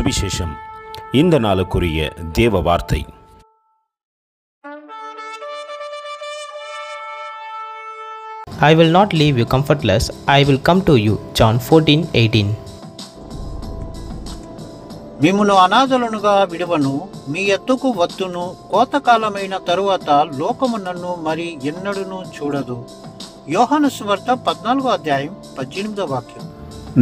சுவிசேஷம். இந்த நாளுக்குரிய தேவ வார்த்தை. I will not leave you comfortless, I will come to you. John 14:18. మిమ్మును అనాథలునుగా విడువను, మీ ఎత్తుకు వత్తును, కోతకాలమైన తరువాత లోకము నన్ను మరి ఎన్నడూను చూడదు. யோహాను సువార్త 14:18.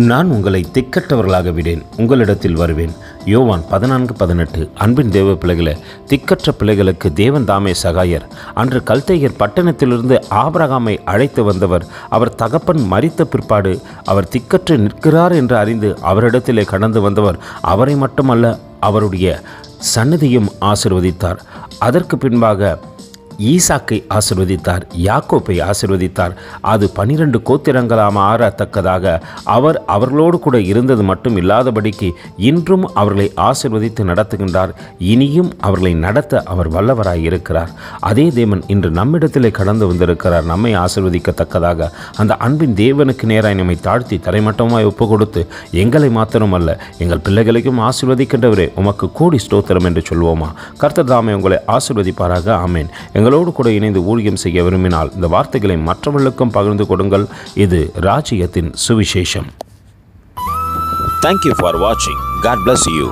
நான் உங்களை திக்கற்றவர்களாக விடேன், உங்களிடத்தில் வருவேன். யோவான் 14:18. அன்பின் தேவ பிள்ளைகளே, திக்கற்ற பிள்ளைகளுக்கு தேவன் தாமே சகாயர். அன்று கல்தேயர் பட்டணத்திலிருந்து ஆபிரகாமை அழைத்து வந்தவர். அவர் தகப்பன் மரித்த பிற்பாடு அவர் திக்கற்று நிற்கிறார் என்று அறிந்து அவரிடத்திலே கடந்து வந்தவர். அவரை மட்டுமல்ல, அவருடைய சன்னதியும் ஆசீர்வதித்தார். அதற்கு பின்பாக ஈசாக்கை ஆசீர்வதித்தார், யாக்கோப்பை ஆசீர்வதித்தார். அது 12 கோத்திரங்களாக ஆறத்தக்கதாக அவர் அவர்களோடு கூட இருந்தது மட்டும் இல்லாதபடிக்கு இன்றும் அவர்களை ஆசீர்வதித்து நடத்துகின்றார். இனியும் அவர்களை நடத்த அவர் வல்லவராய் இருக்கிறார். அதே தேவன் இன்று நம்மிடத்திலே கடந்து வந்திருக்கிறார், நம்மை ஆசீர்வதிக்கத்தக்கதாக. அந்த அன்பின் தேவனுக்கு நேராய் நம்மை தாழ்த்தி தரைமட்டமாய் ஒப்பு கொடுத்து எங்களை மாத்திரமல்ல, எங்கள் பிள்ளைகளையும் ஆசீர்வதிக்கின்றவரே, உமக்கு கோடி ஸ்தோத்திரம் என்று சொல்வோமா? கர்த்தர் தாமே உங்களை ஆசீர்வதிப்பாராக. ஆமேன். எங்களோடு கூட இணைந்து ஊழியம் செய்ய விரும்பினால் இந்த வார்த்தைகளை மற்றவர்களுக்கும் பகிர்ந்து கொடுங்கள். இது ராஜ்யத்தின் சுவிசேஷம். Thank you for watching. God bless you.